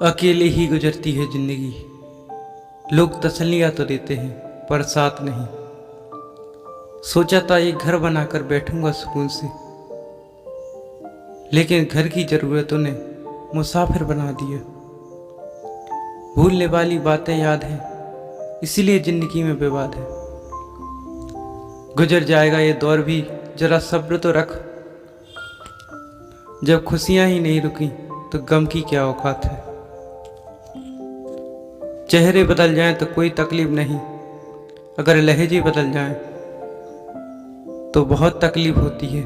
अकेले ही गुजरती है जिंदगी। लोग तसल्लियाँ तो देते हैं पर साथ नहीं। सोचा था एक घर बनाकर बैठूंगा सुकून से, लेकिन घर की जरूरतों ने मुसाफिर बना दिया। भूलने वाली बातें याद हैं, इसीलिए जिंदगी में विवाद है। गुजर जाएगा ये दौर भी, जरा सब्र तो रख। जब खुशियां ही नहीं रुकी तो गम की क्या औकात है। चेहरे बदल जाएं तो कोई तकलीफ नहीं, अगर लहजे बदल जाएं तो बहुत तकलीफ होती है।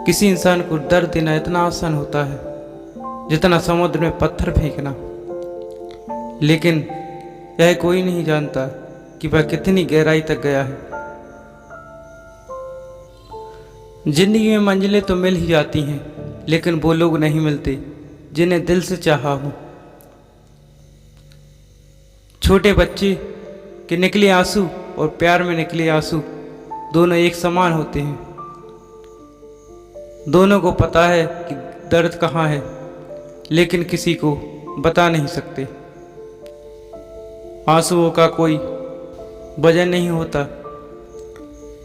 किसी इंसान को दर्द देना इतना आसान होता है जितना समुद्र में पत्थर फेंकना, लेकिन यह कोई नहीं जानता कि वह कितनी गहराई तक गया है। जिंदगी में मंजिलें तो मिल ही जाती हैं, लेकिन वो लोग नहीं मिलते जिन्हें दिल से चाहा हो। छोटे बच्चे के निकले आंसू और प्यार में निकले आंसू दोनों एक समान होते हैं। दोनों को पता है कि दर्द कहाँ है, लेकिन किसी को बता नहीं सकते। आंसुओं का कोई वजन नहीं होता,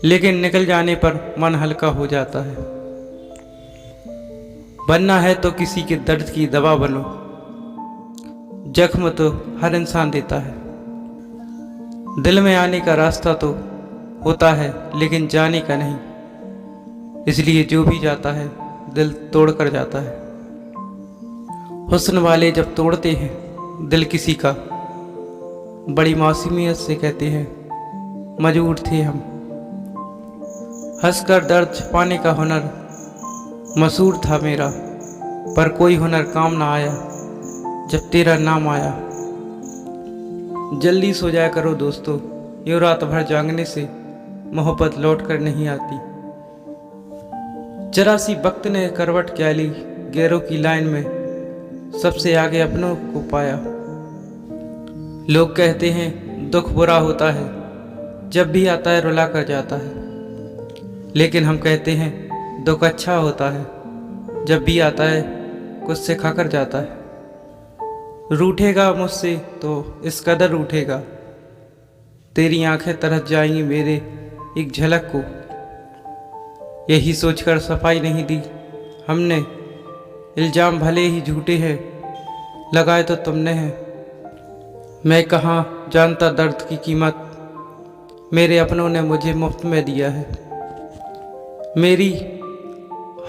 लेकिन निकल जाने पर मन हल्का हो जाता है। बनना है तो किसी के दर्द की दवा बनो। जख्म तो हर इंसान देता है। दिल में आने का रास्ता तो होता है, लेकिन जाने का नहीं। इसलिए जो भी जाता है दिल तोड़ कर जाता है। हुस्न वाले जब तोड़ते हैं दिल किसी का, बड़ी मासूमियत से कहते हैं मजबूर थे हम। हंसकर दर्द छुपाने का हुनर मशहूर था मेरा, पर कोई हुनर काम ना आया जब तेरा नाम आया। जल्दी सो जाया करो दोस्तों, यूं रात भर जागने से मोहब्बत लौट कर नहीं आती। जरा सी वक्त ने करवट क्या ली, गैरों की लाइन में सबसे आगे अपनों को पाया। लोग कहते हैं दुख बुरा होता है, जब भी आता है रुला कर जाता है, लेकिन हम कहते हैं दुख अच्छा होता है, जब भी आता है कुछ सिखा कर जाता है। रूठेगा मुझसे तो इस कदर रूठेगा, तेरी आंखें तरस जाएंगी मेरे एक झलक को। यही सोचकर सफाई नहीं दी हमने, इल्जाम भले ही झूठे हैं लगाए तो तुमने हैं। मैं कहाँ जानता दर्द की कीमत, मेरे अपनों ने मुझे मुफ्त में दिया है। मेरी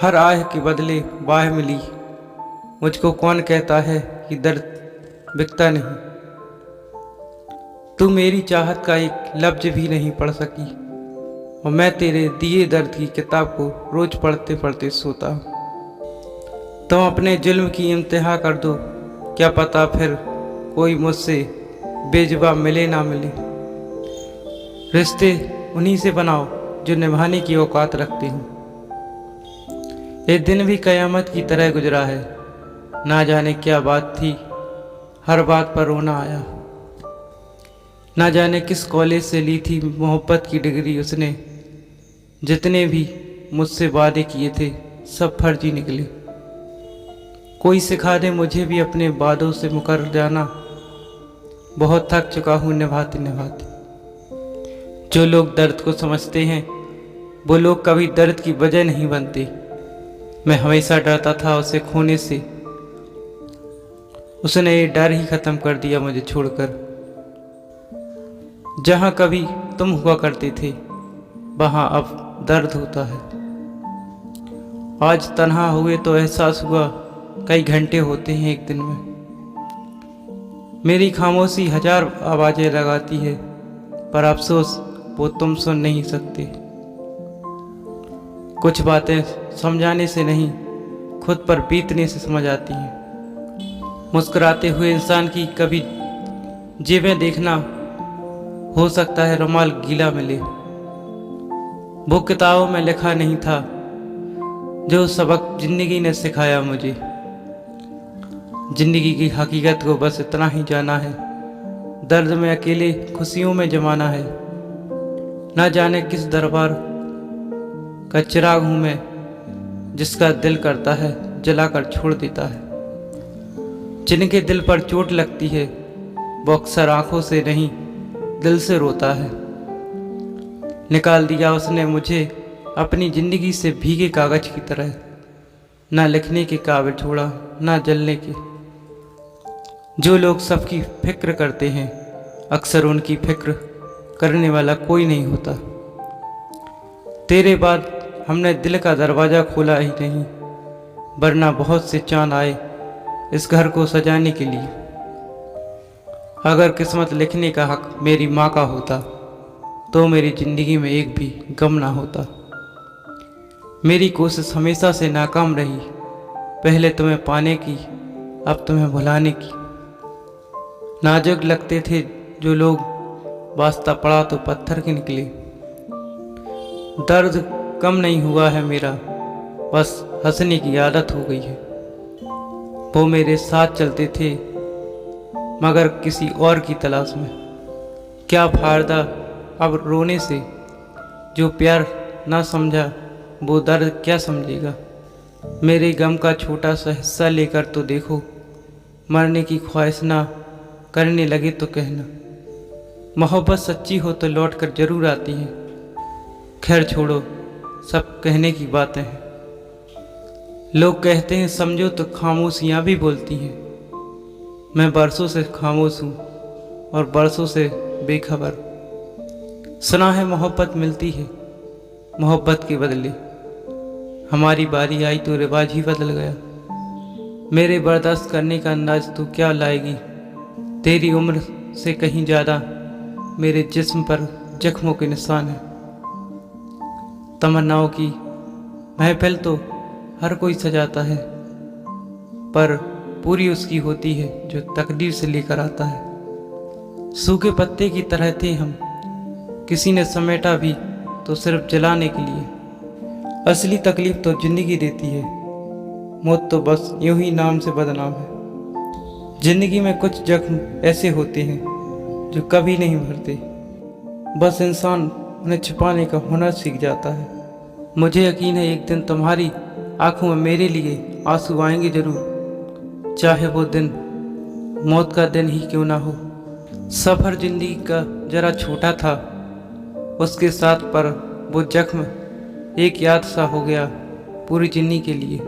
हर आह के बदले बाह मिली, मुझको कौन कहता है कि दर्द बिकता नहीं। तू मेरी चाहत का एक लफ्ज भी नहीं पढ़ सकी, और मैं तेरे दिए दर्द की किताब को रोज पढ़ते पढ़ते सोता। तुम अपने जुल्म की इम्तिहा कर दो, क्या पता फिर कोई मुझसे बेजुबान मिले ना मिले। रिश्ते उन्हीं से बनाओ जो निभाने की औकात रखते हो। ये दिन भी कयामत की तरह गुजरा है, ना जाने क्या बात थी हर बात पर रोना आया। ना जाने किस कॉलेज से ली थी मोहब्बत की डिग्री उसने, जितने भी मुझसे वादे किए थे सब फर्जी निकले। कोई सिखा दे मुझे भी अपने वादों से मुकर जाना, बहुत थक चुका हूँ निभाते निभाते। जो लोग दर्द को समझते हैं वो लोग कभी दर्द की वजह नहीं बनते। मैं हमेशा डरता था उसे खोने से, उसने ये डर ही खत्म कर दिया मुझे छोड़कर। जहाँ कभी तुम हुआ करते थे वहाँ अब दर्द होता है। आज तन्हा हुए तो एहसास हुआ कई घंटे होते हैं एक दिन में। मेरी खामोशी हजार आवाज़ें लगाती है, पर अफसोस वो तुम सुन नहीं सकते। कुछ बातें समझाने से नहीं, खुद पर बीतने से समझ आती हैं। मुस्कुराते हुए इंसान की कभी जेबें देखना, हो सकता है रुमाल गीला मिले। वो किताबों में लिखा नहीं था जो सबक जिंदगी ने सिखाया मुझे। जिंदगी की हकीकत को बस इतना ही जाना है, दर्द में अकेले खुशियों में जमाना है। ना जाने किस दरबार का चिराग हूँ मैं, जिसका दिल करता है जलाकर छोड़ देता है। जिनके दिल पर चोट लगती है वो अक्सर आंखों से नहीं दिल से रोता है। निकाल दिया उसने मुझे अपनी ज़िंदगी से भीगे कागज की तरह, ना लिखने के काबिल छोड़ा ना जलने के। जो लोग सबकी फिक्र करते हैं अक्सर उनकी फिक्र करने वाला कोई नहीं होता। तेरे बाद हमने दिल का दरवाज़ा खोला ही नहीं, वरना बहुत से चांद आए इस घर को सजाने के लिए। अगर किस्मत लिखने का हक मेरी माँ का होता तो मेरी ज़िंदगी में एक भी गम ना होता। मेरी कोशिश हमेशा से नाकाम रही, पहले तुम्हें पाने की अब तुम्हें भुलाने की। नाजुक लगते थे जो लोग, वास्ता पड़ा तो पत्थर के निकले। दर्द कम नहीं हुआ है मेरा, बस हंसने की आदत हो गई है। वो मेरे साथ चलते थे मगर किसी और की तलाश में। क्या फायदा अब रोने से, जो प्यार ना समझा वो दर्द क्या समझेगा। मेरे गम का छोटा सा हिस्सा लेकर तो देखो, मरने की ख्वाहिश ना करने लगे तो कहना। मोहब्बत सच्ची हो तो लौट कर जरूर आती है। खैर छोड़ो, सब कहने की बातें हैं। लोग कहते हैं समझो तो खामोशियाँ भी बोलती हैं। मैं बरसों से खामोश हूँ और बरसों से बेखबर। सुना है मोहब्बत मिलती है मोहब्बत के बदले। हमारी बारी आई तो रिवाज ही बदल गया। मेरे बर्दाश्त करने का अंदाज तू क्या लाएगी। तेरी उम्र से कहीं ज़्यादा मेरे जिस्म पर जख्मों के निशान हैं। तमन्नाओं की महफिल तो हर कोई सजाता है, पर पूरी उसकी होती है जो तकदीर से लेकर आता है। सूखे पत्ते की तरह थे हम, किसी ने समेटा भी तो सिर्फ जलाने के लिए। असली तकलीफ तो जिंदगी देती है, मौत तो बस यूं ही नाम से बदनाम है। जिंदगी में कुछ जख्म ऐसे होते हैं जो कभी नहीं भरते, बस इंसान उन्हें छिपाने का हुनर सीख जाता है। मुझे यकीन है एक दिन तुम्हारी आंखों में मेरे लिए आंसू आएंगे जरूर, चाहे वो दिन मौत का दिन ही क्यों ना हो। सफ़र जिंदगी का जरा छोटा था, उसके साथ पर वो जख्म एक याद सा हो गया पूरी जिंदगी के लिए।